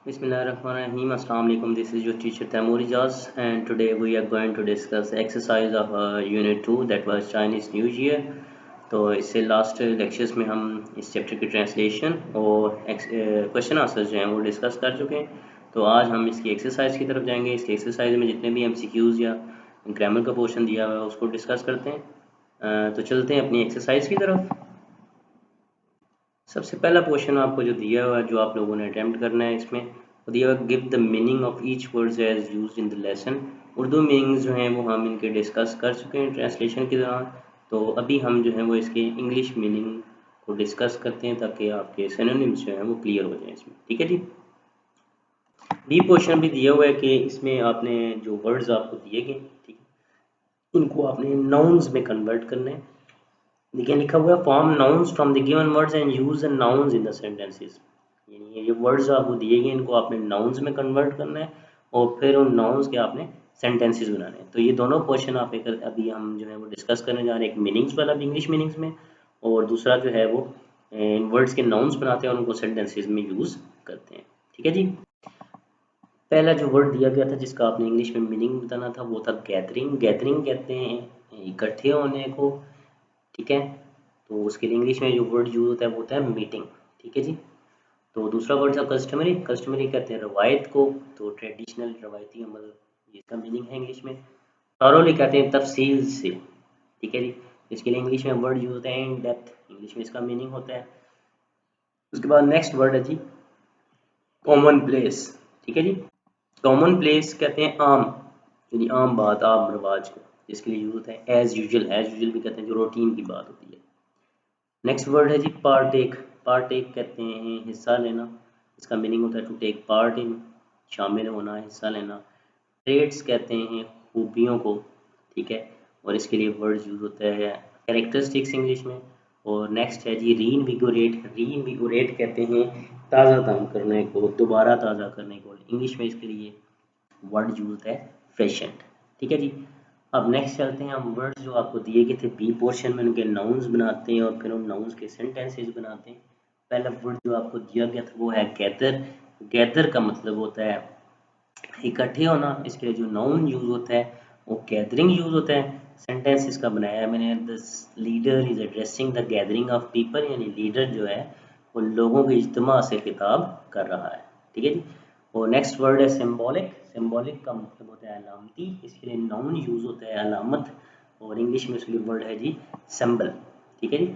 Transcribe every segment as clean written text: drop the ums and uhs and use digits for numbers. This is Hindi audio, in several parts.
Bismillahirrahmanirrahim. Assalamu alaikum. This is your teacher Taimur Ijaz, and today we are going to discuss the exercise of Unit 2, that was Chinese New Year. तो इससे लास्ट लेक्चर्स में हम इस चैप्टर की ट्रांसलेशन और क्वेश्चन आंसर्स जो हैं वो डिस्कस कर चुके हैं। तो आज हम इसकी एक्सरसाइज की तरफ जाएंगे। इसकी एक्सरसाइज में जितने भी एमसीक्यूज़ या ग्रामर का पोर्शन दिया हुआ है उसको डिस्कस करते हैं। तो चलते हैं अपनी एक्सरसाइज की तरफ। सबसे पहला क्वेश्चन आपको जो दिया हुआ है, जो आप लोगों ने अटैम्प्ट करना है, इसमें वो दिया हुआ give the meaning of each words as used in the lesson. Urdu meanings जो हैं वो हम इनके डिस्कस कर चुके हैं ट्रांसलेशन के दौरान। तो अभी हम जो है वो इसके इंग्लिश मीनिंग को डिस्कस करते हैं ताकि आपके सिनोनिम्स जो हैं वो क्लियर हो जाए इसमें। ठीक है जी। बी क्वेश्चन भी दिया हुआ है कि इसमें आपने जो वर्ड्स आपको दिए गए, ठीक है, उनको आपने नाउन्स में कन्वर्ट करना है। देखिए लिखा हुआ है form nouns from the given words and use the nouns in the sentences. यानी ये वर्ड्स आपको दिए गए इनको आपने नाउन्स में कन्वर्ट करना है और फिर उन नाउन्स के आपने सेंटेंसेस बनाने हैं। तो ये दोनों क्वेश्चन आप एक अभी हम जो है वो डिस्कस करने जा रहे हैं। एक मीनिंग्स वाला इंग्लिश मीनिंग्स में, और दूसरा जो है वो इन वर्ड्स के नाउन्स बनाते हैं और उनको सेंटेंसेस में यूज़ करते हैं। ठीक है जी। पहला जो वर्ड दिया गया था जिसका आपने इंग्लिश में मीनिंग बताना था वो था गैदरिंग। गैदरिंग कहते हैं इकट्ठे होने को। ठीक है, तो उसके लिए इंग्लिश में जो वर्ड यूज होता है वो होता है मीटिंग। ठीक है जी। तो दूसरा वर्ड था कस्टमरी। कस्टमरी कहते हैं रवायत को, तो ट्रेडिशनल रवायती अमल, इसका मीनिंग है इंग्लिश में। थॉरोली कहते हैं तफसील से। ठीक है जी। इसके लिए इंग्लिश में वर्ड यूज होता है इन डेप्थ, इंग्लिश में इसका मीनिंग होता है। उसके बाद नेक्स्ट वर्ड है जी कॉमन प्लेस। ठीक है जी। कॉमन प्लेस कहते हैं आम, यानी आम बात, आम रवाज को, जिसके लिए यूज होता है एज यूजल। एज यूजल भी कहते हैं जो रूटीन की बात होती है। नेक्स्ट वर्ड है जी पार्टेक। पार्टेक कहते हैं हिस्सा लेना, इसका मीनिंग होता है टू टेक पार्ट इन, शामिल होना, हिस्सा लेना। ट्रेड्स कहते हैं खूबियों को। ठीक है, और इसके लिए वर्ड यूज होता है कैरेक्टरिस्टिक्स इंग्लिश में। और नेक्स्ट है जी रीइनविगोरेट। रीइनविगोरेट कहते हैं ताज़ा दम करने को, दोबारा ताज़ा करने को, इंग्लिश में इसके लिए वर्ड यूज है फ्रेशेंट। ठीक है जी। अब नेक्स्ट चलते हैं हम वर्ड्स जो आपको दिए गए थे बी पोर्शन में, उनके नाउन्स बनाते हैं और फिर उन नाउन्स के सेंटेंसेस बनाते हैं। पहला वर्ड जो आपको दिया गया था वो है गैदर। गैदर का मतलब होता है इकट्ठे होना। इसके लिए जो नाउन यूज होता है वो गैदरिंग यूज होता है। सेंटेंस इसका बनाया है मैंने, the leader is addressing the gathering of people, यानी लीडर जो है वो लोगों के इज्तिमा से खिताब कर रहा है। ठीक है जी। और नेक्स्ट वर्ड है सिंबॉलिक। सिंबॉलिक का मतलब होता है अलामती, इसके लिए नाउन यूज होता है अलामत, और इंग्लिश में इसके लिए वर्ड है जी सिंबल। ठीक है जी।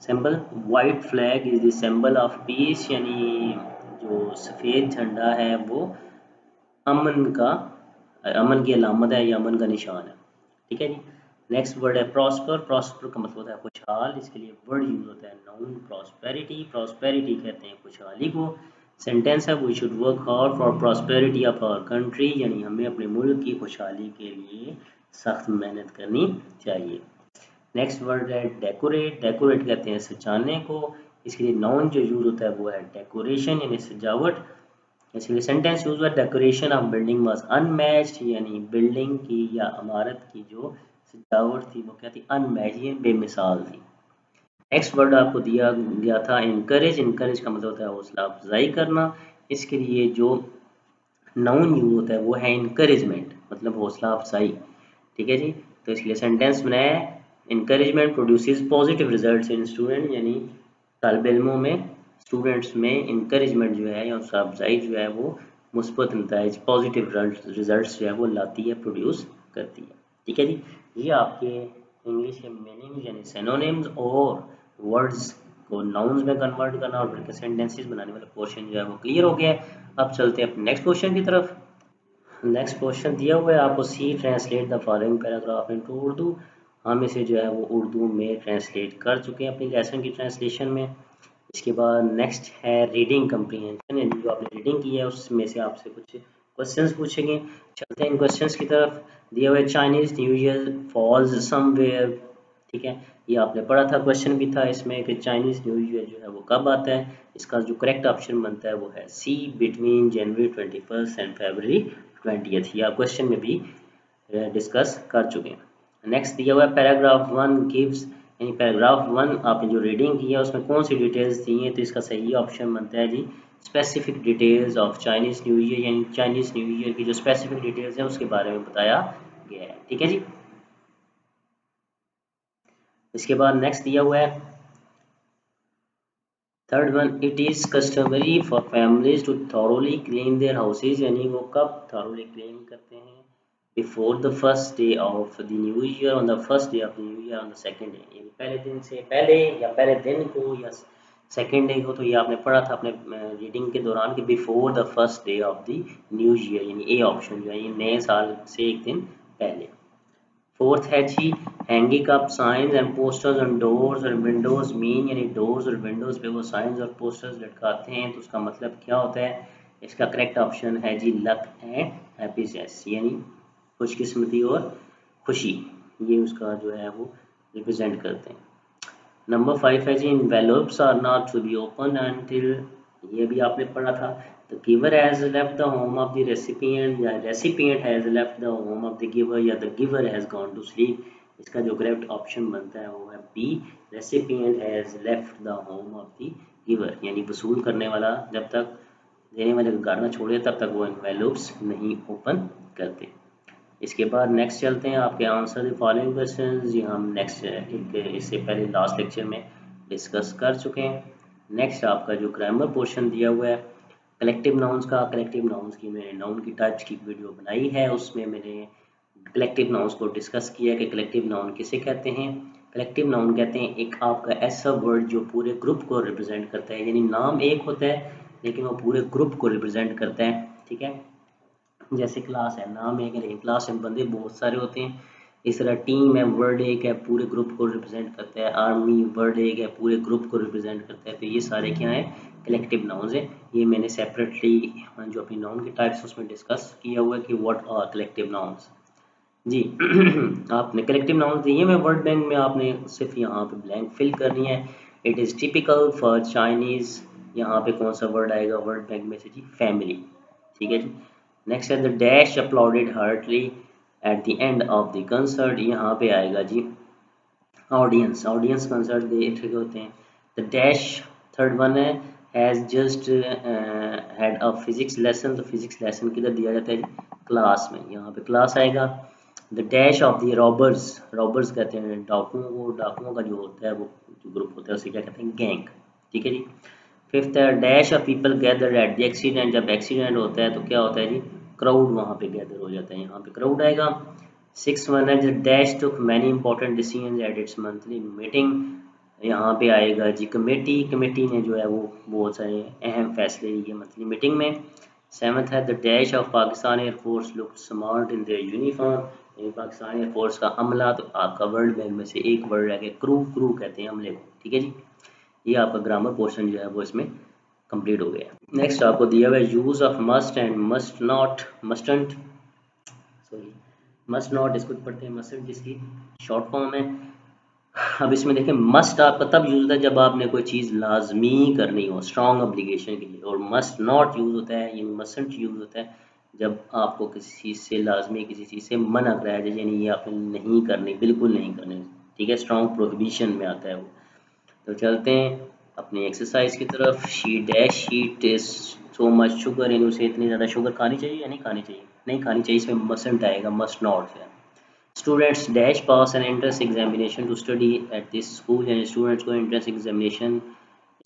Symbol white flag is the symbol of peace, यानी जो सफ़ेद झंडा है वो अमन का, अमन की अलामत है या अमन का निशान है। ठीक है जी। नेक्स्ट वर्ड है प्रॉस्पर। प्रॉस्पर का मतलब होता है खुशहाल, इसके लिए वर्ड यूज होता है नाउन प्रॉस्पेरिटी। प्रॉस्पेरिटी कहते हैं खुशहाली को। सेंटेंस है we should work hard for prosperity of our country, यानी हमें अपने मुल्क की खुशहाली के लिए सख्त मेहनत करनी चाहिए। नेक्स्ट वर्ड है डेकोरेट। डेकोरेट कहते हैं सजाने को, इसके लिए नाउन जो यूज होता है वो है डेकोरेशन, यानी सजावट। इसलिए सेंटेंस यूज हुआ decoration of building was unmatched, यानी बिल्डिंग की या इमारत की जो सजावट थी वो क्या थी, अनमैच्ड, यानी बेमिसाल थी। नेक्स्ट वर्ड आपको दिया गया था इनकरेज। इनकरेज का मतलब होता है हौसला अफजाई करना। इसके लिए जो नाउन यूज होता है वो है इनकरेजमेंट, मतलब हौसला अफजाई। ठीक है जी। तो इसके लिए सेंटेंस बनाया है encouragement produces positive results in student, यानी तालिब इल्मों में, स्टूडेंट्स में इंकरेजमेंट जो है या हौसला अफजाई जो है वो मुस्बत नताइज, पॉजिटिव रिजल्ट्स जो है वो लाती है, प्रोड्यूस करती है। ठीक है जी। ये आपके इंग्लिश के मीनिंग यानी सिनोनिम्स और वर्ड्स को नाउन्स में कन्वर्ट करना और फिर सेंटेंसेस बनाने वाला पोर्शन जो है वो क्लियर हो गया है। अब चलते हैं अपने नेक्स्ट क्वेश्चन की तरफ। नेक्स्ट क्वेश्चन दिया हुआ है आपको, C translate the following paragraph into Urdu. हम इसे जो है वो उर्दू में ट्रांसलेट कर चुके हैं अपनी लेसन की ट्रांसलेशन में। इसके बाद नेक्स्ट है रीडिंग कम्प्रीहेंशन, यानी जो आपने रीडिंग की है उसमें से आपसे कुछ क्वेश्चंस पूछेंगे। चलते हैं इन क्वेश्चंस की तरफ। दिया हुआ है Chinese new year falls somewhere. ठीक है, ये आपने पढ़ा था, क्वेश्चन भी था इसमें कि चाइनीज न्यू ईयर जो है वो कब आता है। इसका जो करेक्ट ऑप्शन बनता है वो है सी, बिटवीन जनवरी 21 एंड फरवरी 20। ये आप क्वेश्चन में भी डिस्कस कर चुके हैं। नेक्स्ट दिया हुआ है पैराग्राफ 1 गिव्स, यानी पैराग्राफ 1 आपने जो रीडिंग की है उसमें कौन सी डिटेल्स दी हैं, तो इसका सही ऑप्शन बनता है जी specific details of Chinese New Year, यानी चाइनीज़ न्यू ईयर की जो स्पेसिफिक डिटेल्स हैं उसके बारे में बताया गया है। ठीक है जी। इसके बाद नेक्स्ट दिया हुआ है third one, it is customary for families to thoroughly clean their houses, यानी वो कब थॉरोली क्लीन करते हैं, before the first day of the new year, on the first day of the new year, on the second day, यानी पहले दिन से पहले या पहले दिन को या सेकंड डे को। तो ये आपने पढ़ा था अपने रीडिंग के दौरान कि before the first day of the new Year, यानी ए ऑप्शन जो है ये नए साल से एक दिन पहले। फोर्थ है जी, hanging up signs and posters on doors और विंडोज मीन, यानी डोर्स और विंडोज पे वो साइंस और पोस्टर्स लटकाते हैं, तो उसका मतलब क्या होता है। इसका करेक्ट ऑप्शन है जी लक एंड हैप्पीनेस, यानी खुशकिस्मती और खुशी, ये उसका जो है वो रिप्रेजेंट करते हैं। नंबर 5 है जी, envelopes are not to be open until, ये भी आपने पढ़ा था। The giver has left the home of the recipient, या recipient has left the home of the giver, या the giver has gone to sleep. इसका जो करेक्ट ऑप्शन बनता है वो है B, recipient has left the home of the giver, यानी वसूल करने वाला जब तक देने वाले को घर न छोड़े तब तक वो एनवेलप्स नहीं ओपन करते। इसके बाद नेक्स्ट चलते हैं आपके आंसर द फॉलोइंग क्वेश्चन, जी हम नेक्स्ट एक इससे पहले लास्ट लेक्चर में डिस्कस कर चुके हैं। नेक्स्ट आपका जो ग्रामर पोर्शन दिया हुआ है कलेक्टिव नाउन्स का, कलेक्टिव नाउन्स की मैंने नाउन की टाइप्स की वीडियो बनाई है, उसमें मैंने कलेक्टिव नाउन्स को डिस्कस किया कि कलेक्टिव नाउन किसे कहते हैं। कलेक्टिव नाउन कहते हैं एक आपका ऐसा वर्ड जो पूरे ग्रुप को रिप्रेजेंट करता है, यानी नाम एक होता है लेकिन वो पूरे ग्रुप को रिप्रेजेंट करता है। ठीक है, जैसे क्लास है, नाम एक है लेकिन क्लास में बंदे बहुत सारे होते हैं। इस तरह टीम है, वर्ड एक है, पूरे ग्रुप को रिप्रेजेंट करता है। आर्मी वर्ड एक है, पूरे ग्रुप को रिप्रेजेंट करता है। तो ये सारे क्या हैं, कलेक्टिव नाउन्स हैं। ये मैंने सेपरेटली जो अपनी नाउन के टाइप्स उसमें डिस्कस किया हुआ है कि व्हाट आर कलेक्टिव नाउन्स जी। आपने कलेक्टिव नाउन्स दिए मैं वर्ड बैंक में, आपने सिर्फ यहाँ पे ब्लैंक फिल करनी है। It is typical for Chinese, यहाँ पे कौन सा वर्ड आएगा वर्ड बैंक में से जी, फैमिली। ठीक है जी। नेक्स्ट है the dash applauded heartily at the end of the concert, यहाँ पे आएगा जी ऑडियंस, ऑडियंस कंसर्ट देख रहे होते हैं। द डैश थर्ड वन है has just had a physics lesson, तो फिजिक्स लेसन किधर दिया जाता है जी, क्लास में, यहाँ पे क्लास आएगा। The dash of the robbers, robbers कहते हैं डाकुओं को, डाकुओं का जो होता है वो जो ग्रुप होता है उसे क्या कहते हैं, गैंग। ठीक है जी। फिफ्थ है dash of people gather at the accident, जब एक्सीडेंट होता है तो क्या होता है जी, क्राउड वहाँ पे गैदर हो जाता है, यहाँ पे क्राउड आएगा। सिक्स वन है the dash took many important decision at its monthly meeting, यहाँ पे आएगा जी कमेटी, कमेटी ने जो है वो बहुत सारे अहम फैसले लिए मंथली मीटिंग में। सेवन्थ है the dash of Pakistan air force look smart in their uniform, ये पाकिस्तान एयरफोर्स का अमला, तो आपका वर्ड बैंक में से एक वर्ड है क्रू, क्रू कहते हैं अमले को। ठीक है जी, ये आपका ग्रामर पोर्शन जो है वो इसमें कंप्लीट हो गया। नेक्स्ट आपको दिया हुआ है use of must and must not, mustn't sorry must not इसको पढ़ते हैं मस्ट, जिसकी शॉर्ट फॉर्म है। अब इसमें देखें मस्ट आपका तब यूज होता है जब आपने कोई चीज़ लाजमी करनी हो स्ट्रॉन्ग ऑब्लिगेशन के लिए, और मस्ट नॉट यूज होता है यानी मस्टंट यूज होता है जब आपको किसी चीज़ से लाजमी किसी चीज़ से मना कराया जाए, यानी ये आपने नहीं करनी, बिल्कुल नहीं करनी। ठीक है, स्ट्रॉन्ग प्रोहिबिशन में आता है वो। तो चलते हैं अपनी एक्सरसाइज की तरफ। She dash she taste so much sugar, इन उसे इतनी ज़्यादा शुगर खानी चाहिए या नहीं खानी चाहिए, नहीं खानी चाहिए, इसमें मसंट आएगा, मस्ट नॉट से। Students dash pass an entrance examination to study at this school, यानी स्टूडेंट्स को एंट्रेंस एग्जामिनेशन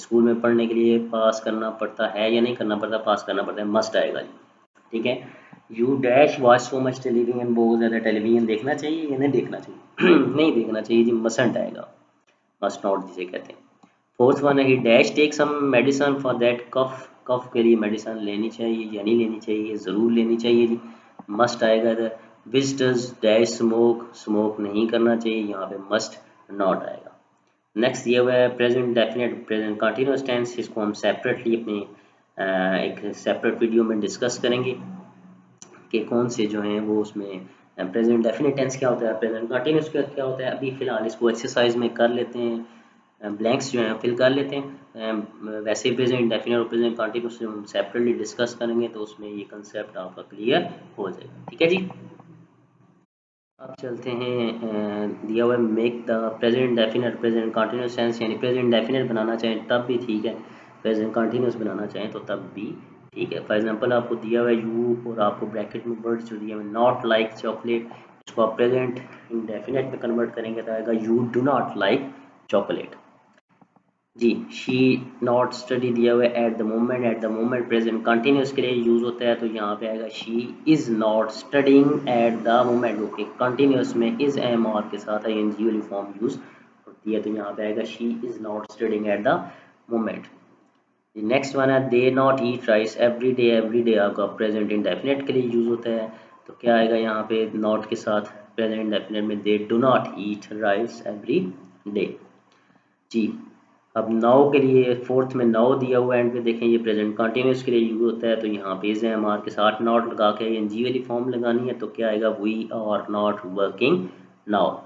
स्कूल में पढ़ने के लिए पास करना पड़ता है या नहीं करना पड़ता, पास करना पड़ता है, मस्ट आएगा जी। ठीक है, you dash watch so much television, बहुत ज़्यादा टेलीविजन देखना चाहिए या नहीं देखना चाहिए, नहीं देखना चाहिए जी, मसंट आएगा, मस्ट नॉट जिसे कहते हैं। फोर्थ वन है ही dash take some medicine for that cough, cough के लिए मेडिसिन लेनी चाहिए या नहीं लेनी चाहिए, ज़रूर लेनी चाहिए जी, मस्ट आएगा इधर। विजिटर्स डैश स्मोक, स्मोक नहीं करना चाहिए, यहाँ पे मस्ट नॉट आएगा। नेक्स्ट ये हुआ है present definite present continuous tense, इसको हम सेपरेटली अपनी एक सेपरेट वीडियो में डिस्कस करेंगे कि कौन से जो हैं वो उसमें प्रेजेंट डेफिनेट टेंस क्या होता है, प्रेजेंट कंटिन्यूस क्या होता है। अभी फ़िलहाल इसको एक्सरसाइज में कर लेते हैं, ब्लैंक्स जो हैं फिल कर लेते हैं। वैसे प्रेजेंट डेफिनेट और प्रेजेंट कंटिन्यूस हम सेपरेटली डिस्कस करेंगे तो उसमें ये कंसेप्ट आपका क्लियर हो जाएगा। ठीक है जी, अब चलते हैं दिया हुआ है make the present definite present continuous tense, यानी प्रेजेंट डेफिनेट बनाना चाहें तब भी ठीक है, प्रेजेंट कंटिन्यूस बनाना चाहें तो तब भी ठीक है। फॉर एग्जांपल आपको दिया हुआ है यू और आपको ब्रैकेट में वर्ड्स जो दिए हुए नॉट लाइक चॉकलेट, इसको आप प्रेजेंट इंडेफिनेट में कन्वर्ट करेंगे तो आएगा you do not like chocolate. जी, शी नॉट स्टडी दिया हुआ है at the moment present continuous के लिए यूज़ होता है तो यहाँ पे आएगा she is not studying at the moment. Okay, continuous में इज़ एम आर के साथ आई एन जी वाली फॉर्म यूज़ होती है तो यहाँ पे आएगा she is not studying at the moment. Next one है they not eat rice every day आपका प्रेजेंट इंडेफिनेट के लिए यूज़ होता है तो क्या आएगा यहाँ पे नॉट के साथ प्रेजेंट इंडेफिनेट में they do not eat rice every day. जी, अब नाउ के लिए फोर्थ में नाउ दिया हुआ एंड पे देखें ये प्रेजेंट कंटिन्यूस के लिए यूज होता है तो यहाँ पे इज एम आर के साथ नॉट लगा के एन जी वाली फॉर्म लगानी है तो क्या आएगा we are not working now.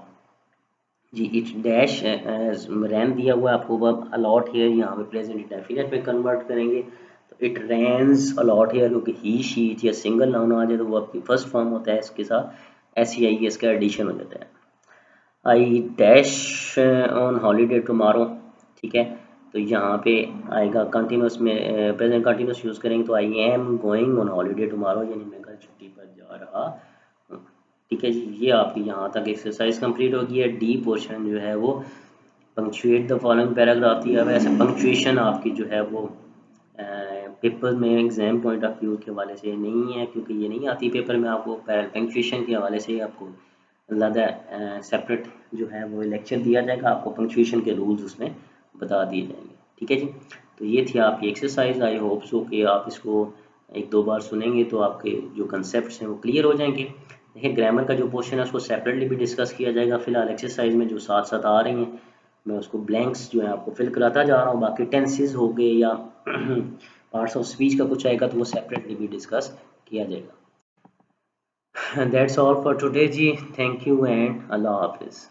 जी, इट डैश रैन दिया हुआ है आपको वर्ब अलॉट हियर यहाँ पे प्रेजेंट इंडेफिनिट में कन्वर्ट करेंगे तो इट रैंस अलॉट हियर क्योंकि ही शी इट या सिंगल नाउन आ जाए तो वर्ब की फर्स्ट फॉर्म होता है इसके साथ एस सी आई एस का एडिशन हो जाता है। I dash on holiday tomorrow, ठीक है, तो यहाँ पे आएगा कंटिन्यूस में प्रेजेंट कंटिन्यूस यूज़ करेंगे तो I am going on holiday tomorrow यानी मैं कल छुट्टी पर जा रहा हूँ। ठीक है जी, ये आपकी यहाँ तक एक्सरसाइज कंप्लीट होगी है। डी पोर्शन जो है वो पंक्चुएट द फॉलोइंग पैराग्राफ दिया हुआ है। ऐसे पंक्चुएशन आपकी जो है वो पेपर में एग्जाम पॉइंट ऑफ व्यू के हवाले से नहीं है क्योंकि ये नहीं आती पेपर में, आपको पंक्चुएशन के हवाले से आपको अलग सेपरेट जो है वो लेक्चर दिया जाएगा, आपको पंक्चुएशन के रूल्स उसमें बता दिए जाएंगे। ठीक है जी, तो ये थी आपकी एक्सरसाइज। आई होप सो कि आप इसको एक दो बार सुनेंगे तो आपके जो कंसेप्ट हैं वो क्लियर हो जाएंगे। देखिए ग्रामर का जो पोर्शन है उसको सेपरेटली भी डिस्कस किया जाएगा। फिलहाल एक्सरसाइज में जो साथ साथ आ रही हैं मैं उसको ब्लैंक्स जो है आपको फिल कराता जा रहा हूँ। बाकी टेंसेस हो गए या पार्ट्स ऑफ स्पीच का कुछ आएगा तो वो सेपरेटली भी डिस्कस किया जाएगा। दैट्स ऑल फॉर टुडे जी, थैंक यू एंड अल्लाह हाफिज़।